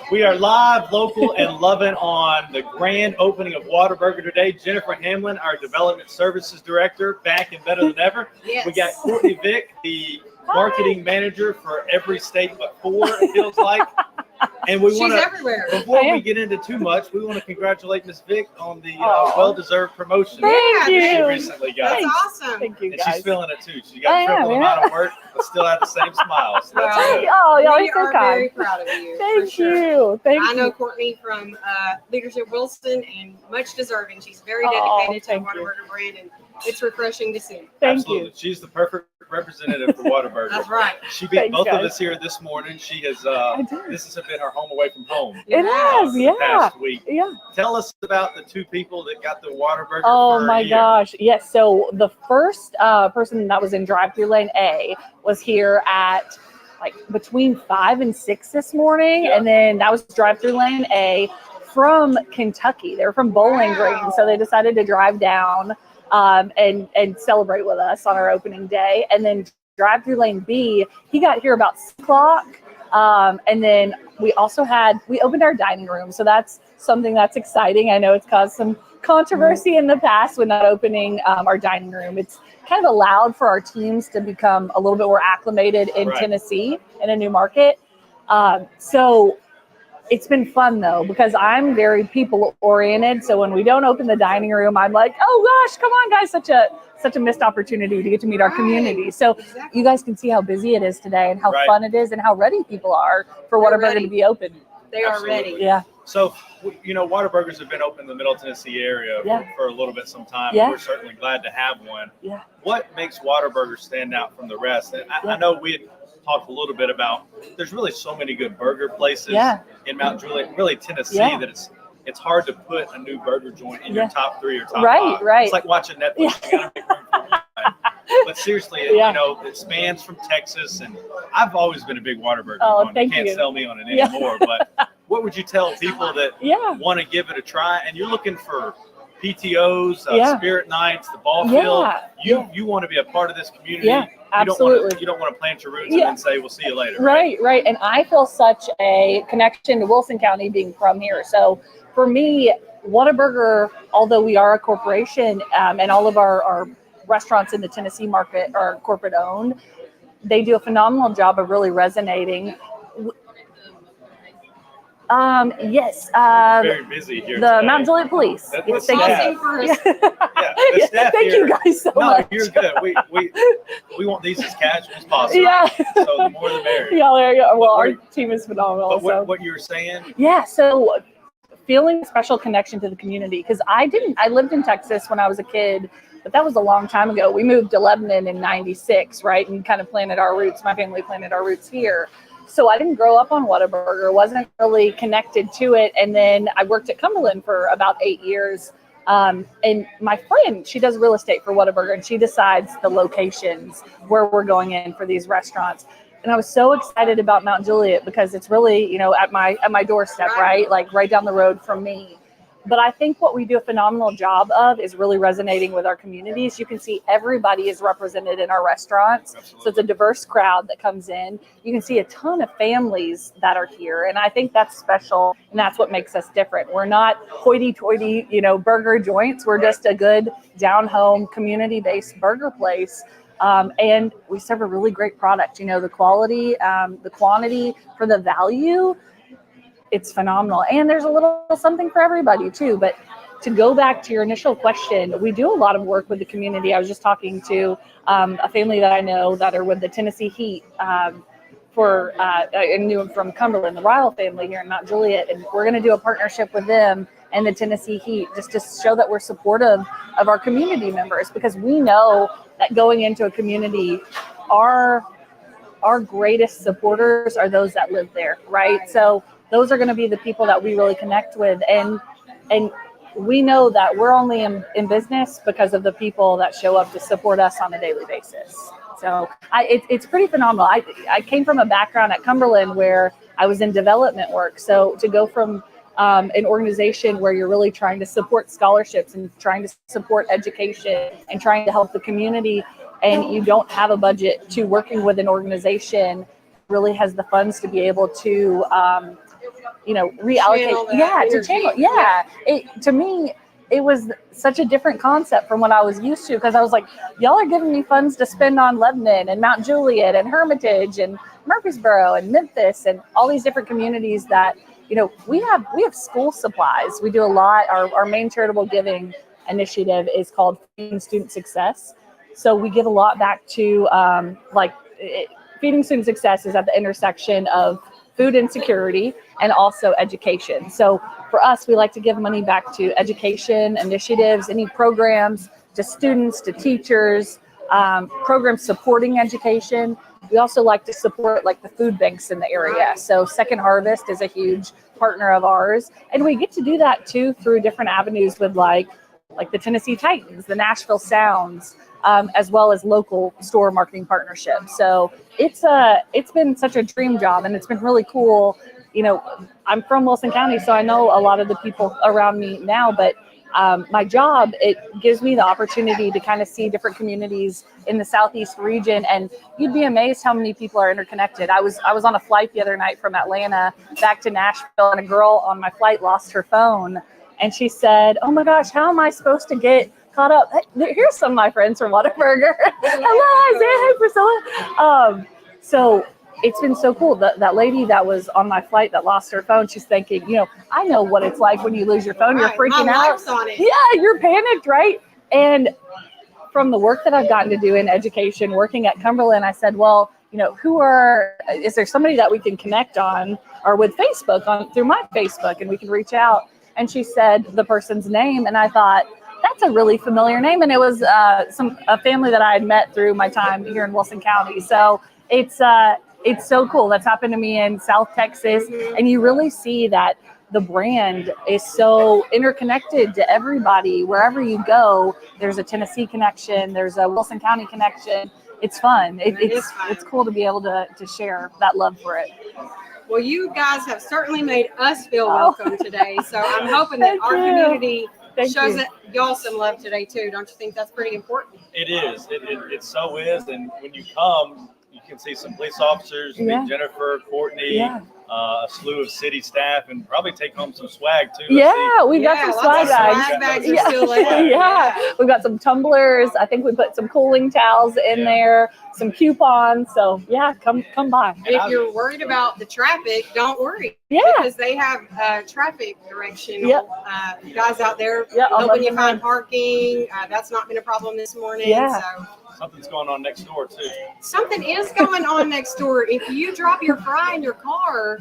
We are live, local, and loving on the grand opening of Whataburger today. Jennifer Hamlin, our Development Services Director, back and better than ever. Yes. We got Courtney Vick, the marketing manager for every state but 4, it feels like. And we want to, everywhere. Before we get into too much, we want to congratulate Ms. Vick on the well-deserved promotion Thank you. she recently got. That's awesome. Thank you, And guys. she's feeling it too. She got triple amount of work, but still had the same smile. So that's Well, good. Oh, y'all We are so are very kind. proud of you. Thank for sure. you. Thank you. I know Courtney from Leadership Wilson, and much deserving. She's very Oh, dedicated to the thank you. Whataburger brand, and it's refreshing to see. Thank Absolutely. you. She's the perfect representative for Whataburger. That's right. She beat Thanks, both of guys. us here this morning. She has, did. this has been her home away from home. It has, the yeah. past week. Yeah. Tell us about the 2 people that got the Whataburger Oh for a my year. gosh. Yes. So the first person that was in drive-through lane A was here at like between 5 and 6 this morning. Yeah. And then that was drive-through lane A from Kentucky. They were from Bowling Green. So they decided to drive down and celebrate with us on our opening day. And then drive-through lane B, he got here about 6 o'clock. And then we opened our dining room. So that's something that's exciting. I know it's caused some controversy in the past with not opening our dining room. It's kind of allowed for our teams to become a little bit more acclimated in Tennessee in a new market. So it's been fun though, because I'm very people oriented. So when we don't open the dining room, I'm like, oh gosh, come on guys, such a missed opportunity to get to meet our community. So you guys can see how busy it is today and how fun it is and how ready people are for Whataburger to be open. They are ready. Yeah. So, you know, Whataburgers have been open in the Middle Tennessee area for a little bit some time. Yeah. We're certainly glad to have one. Yeah. What makes Whataburger stand out from the rest? And I know we had talked a little bit about there's really so many good burger places in Mount Juliet, really Tennessee, that it's hard to put a new burger joint in your top 3 or top 5. Right. It's like watching Netflix. You gotta make room for one. But seriously, you know, it spans from Texas, and I've always been a big Whataburger fan. Thank You can't you. sell me on it anymore. But what would you tell people that want to give it a try, and you're looking for PTOs, spirit nights, the ball field? You want to be a part of this community. Yeah, absolutely. You don't want to plant your roots and then say, we'll see you later. Right. And I feel such a connection to Wilson County being from here. So for me, Whataburger, although we are a corporation and all of our restaurants in the Tennessee market are corporate owned, they do a phenomenal job of really resonating. Yes. Very busy here. The today. Mount Juliet Police. That's Thank you. the staff Thank here. you guys so much. You're good. We want these as casual as possible. Yeah. So the more the merrier. Well, our team is phenomenal. But what you were saying? Yeah. So feeling a special connection to the community, because I lived in Texas when I was a kid, but that was a long time ago. We moved to Lebanon in '96, right? And kind of planted our roots. My family planted our roots here. So I didn't grow up on Whataburger, wasn't really connected to it. And then I worked at Cumberland for about 8 years. And my friend, she does real estate for Whataburger, and she decides the locations where we're going in for these restaurants. And I was so excited about Mount Juliet because it's really, you know, at my doorstep, right? Like right down the road from me. But I think what we do a phenomenal job of is really resonating with our communities. You can see everybody is represented in our restaurants. Absolutely. So it's a diverse crowd that comes in. You can see a ton of families that are here. And I think that's special. And that's what makes us different. We're not hoity-toity, you know, burger joints. We're just a good down-home, community-based burger place. And we serve a really great product. You know, the quality, the quantity for the value, it's phenomenal. And there's a little something for everybody too. But to go back to your initial question, we do a lot of work with the community. I was just talking to a family that I know that are with the Tennessee Heat I knew them from Cumberland, the Ryle family here in Mount Juliet. And we're going to do a partnership with them and the Tennessee Heat just to show that we're supportive of our community members, because we know that going into a community, our greatest supporters are those that live there, right? So those are going to be the people that we really connect with. And we know that we're only in business because of the people that show up to support us on a daily basis. So it's pretty phenomenal. I came from a background at Cumberland where I was in development work. So to go from an organization where you're really trying to support scholarships and trying to support education and trying to help the community, and you don't have a budget, to working with an organization really has the funds to be able to, reallocate. To channel. To me, it was such a different concept from what I was used to, because I was like, y'all are giving me funds to spend on Lebanon and Mount Juliet and Hermitage and Murfreesboro and Memphis and all these different communities that, we have school supplies. We do a lot. Our main charitable giving initiative is called Feeding Student Success. So we give a lot back to Feeding Student Success is at the intersection of food insecurity and also education. So for us, we like to give money back to education initiatives, any programs, to students, to teachers, programs supporting education. We also like to support like the food banks in the area. So Second Harvest is a huge partner of ours. And we get to do that too through different avenues with like the Tennessee Titans, the Nashville Sounds, as well as local store marketing partnerships. So it's been such a dream job, and it's been really cool. I'm from Wilson County, so I know a lot of the people around me now, but my job, it gives me the opportunity to kind of see different communities in the Southeast region, and you'd be amazed how many people are interconnected. I was on a flight the other night from Atlanta back to Nashville, and a girl on my flight lost her phone, and she said, "Oh my gosh, how am I supposed to get caught up?" Here's some of my friends from Whataburger. Hello, Isaiah. Hey, Priscilla. So it's been so cool. That lady that was on my flight that lost her phone, she's thinking, I know what it's like when you lose your phone. You're freaking out. Yeah, you're panicked, right? And from the work that I've gotten to do in education, working at Cumberland, I said, well, is there somebody that we can connect on or with Facebook through my Facebook, and we can reach out? And she said the person's name, and I thought, that's a really familiar name. And it was a family that I had met through my time here in Wilson County. So it's so cool. That's happened to me in South Texas. And you really see that the brand is so interconnected to everybody. Wherever you go, there's a Tennessee connection. There's a Wilson County connection. It's fun. It's cool to be able to share that love for it. Well, you guys have certainly made us feel welcome today. So I'm hoping that our community shows that y'all some love today too. Don't you think that's pretty important? It is. It so is. And when you come, you can see some police officers, meet Jennifer, Courtney, a slew of city staff, and probably take home some swag too. We've got some swag bags. Swag bags are still there. We've got some tumblers. I think we put some cooling towels in there, some coupons. So come by. If you're worried about the traffic, don't worry. Because they have traffic directional guys out there helping you find parking. That's not been a problem this morning. So. Something's going on next door too. Something is going on next door. If you drop your fry in your car,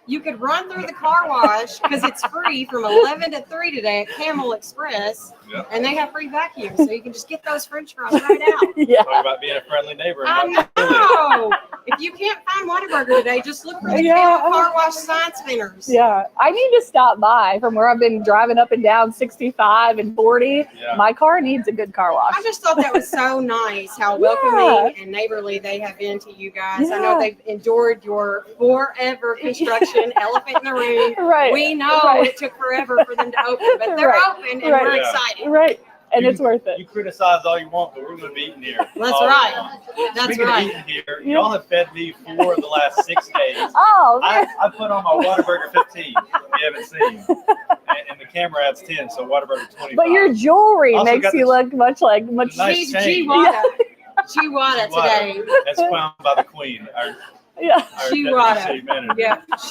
you could run through the car wash because it's free from 11 to 3 today at Camel Express. And they have free vacuums, so you can just get those French fries right out. Talk about being a friendly neighbor. I know. If you can't find Whataburger today, just look for the Camel car wash sign spinners. I need to stop by from where I've been driving up and down 65 and 40. My car needs a good car wash. I just thought that was so nice how welcoming and neighborly they have been to you guys. I know they've endured your forever construction, elephant in the room. We know it took forever for them to open, but they're open and we're excited. And it's worth it. You criticize all you want, but we're going to be eating here. That's right. That's right. Eating here, y'all have fed me for the last 6 days. I put on my Whataburger 15. If you haven't seen, and the camera adds 10, so Whataburger 25. But your jewelry makes you look much nice G-Wada. G-Wada today. That's found by the Queen.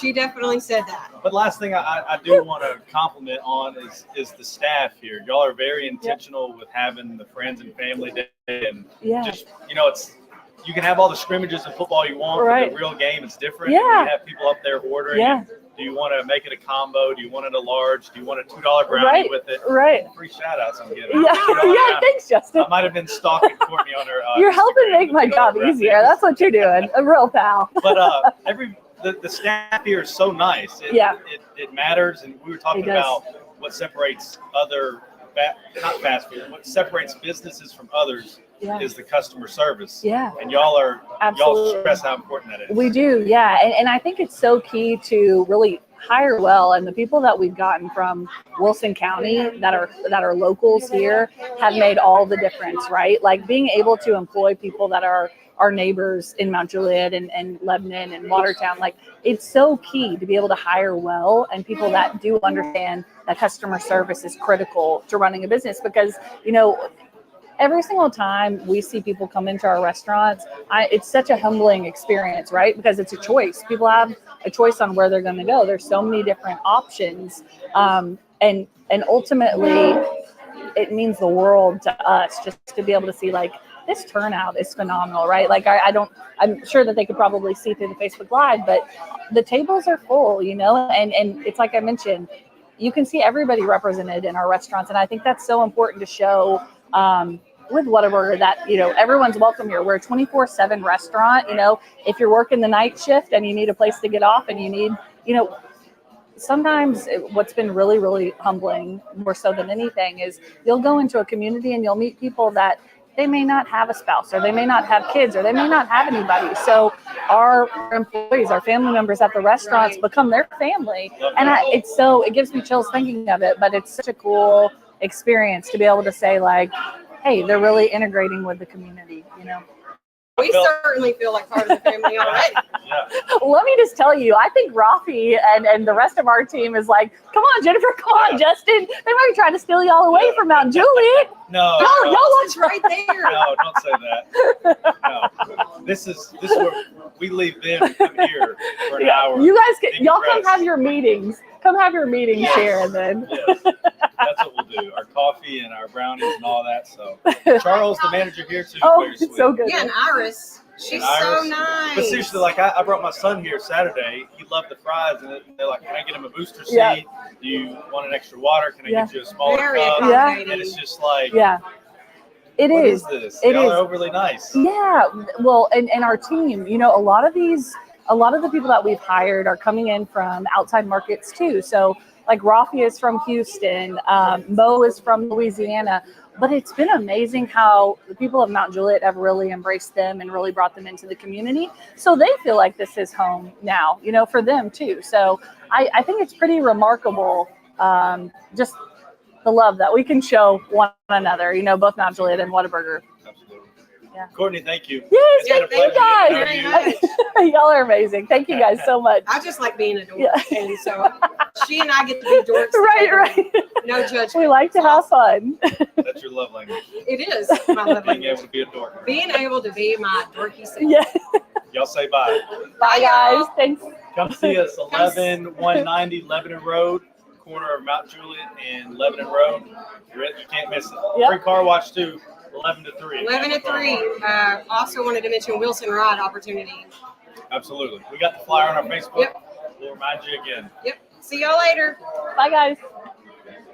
She definitely said that. But last thing I do want to compliment on is the staff here. Y'all are very intentional with having the friends and family day, and just it's you can have all the scrimmages in football you want, but the real game is different. You have people up there ordering. Do you want to make it a combo? Do you want it a large? Do you want a $2 brownie with it? Free shout outs I'm getting. Thanks, Justin. I might have been stalking Courtney on her. You're helping make my job easier. That's what you're doing. A real pal. But the staff here is so nice. It matters, and we were talking about what separates not fast food. What separates businesses from others is the customer service. And y'all stress how important that is. We do, and I think it's so key to really hire well, and the people that we've gotten from Wilson County that are locals here have made all the difference, right? Like being able to employ people that are our neighbors in Mount Juliet and Lebanon and Watertown. Like, it's so key to be able to hire well and people that do understand that customer service is critical to running a business, because, you know, every single time we see people come into our restaurants, it's such a humbling experience, right? Because it's a choice. People have a choice on where they're going to go. There's so many different options. And ultimately, it means the world to us just to be able to see, like, this turnout is phenomenal, right? Like, I'm sure that they could probably see through the Facebook Live, but the tables are full, you know, and it's like I mentioned, you can see everybody represented in our restaurants. And I think that's so important to show with Whataburger, that, you know, everyone's welcome here. We're a 24/7 restaurant. You know, if you're working the night shift and you need a place to get off and you need, you know, sometimes what's been really, really humbling, more so than anything, is you'll go into a community and you'll meet people that they may not have a spouse, or they may not have kids, or they may not have anybody. So our employees, our family members at the restaurants become their family. And it gives me chills thinking of it, but it's such a cool experience to be able to say, like, hey, they're really integrating with the community, you know. We certainly feel like part of the family already. Let me just tell you, I think Rafi and the rest of our team is like, come on, Jennifer, come on, Justin. They might be trying to steal y'all away from Mount Juliet. No, y'all watch right there. No, don't say that. No, this is where we leave them and come here for an hour. You guys y'all come have your meetings. Come have your meetings here, and then. Yes. That's what we'll do. Our coffee and our brownies and all that. So Charles, the manager here too. Oh, very sweet. it's so good. Yeah, and Iris. She's so nice. But seriously, like, I brought my son here Saturday. He loved the fries, and they're like, "Can I get him a booster seat? Yeah. Do you want an extra water? Can I get you a smaller Very cup?" accommodating. And it's just like, It what is. is this? It Y'all is. are overly nice. Yeah. Well, and our team, you know, a lot of the people that we've hired are coming in from outside markets too. So, like, Rafi is from Houston, Mo is from Louisiana. But it's been amazing how the people of Mount Juliet have really embraced them and really brought them into the community. So they feel like this is home now, you know, for them too. So I think it's pretty remarkable, just the love that we can show one another, you know, both Mount Juliet and Whataburger. Absolutely. Yeah. Courtney, thank you. Yes, It's been a thank you pleasure guys. getting to know you. Very much. Y'all are amazing. Thank you guys so much. I just like being a dork. Yeah. And so she and I get to be dorks together. Right. No judgment. We like to have fun. That's your love language. It is my love Being language. able to be a dork. Being able to be my dorky self. Yeah. Y'all say bye. Bye, guys. Thanks. Come see us, 11190 Lebanon Road, corner of Mount Juliet and Lebanon Road. You can't miss it. Yep. Free car watch too, 11 to 3. 11 to 3. Also wanted to mention Wilson Ride opportunity. Absolutely. We got the flyer on our Facebook. Yep. We'll remind you again. Yep. See y'all later. Bye, guys.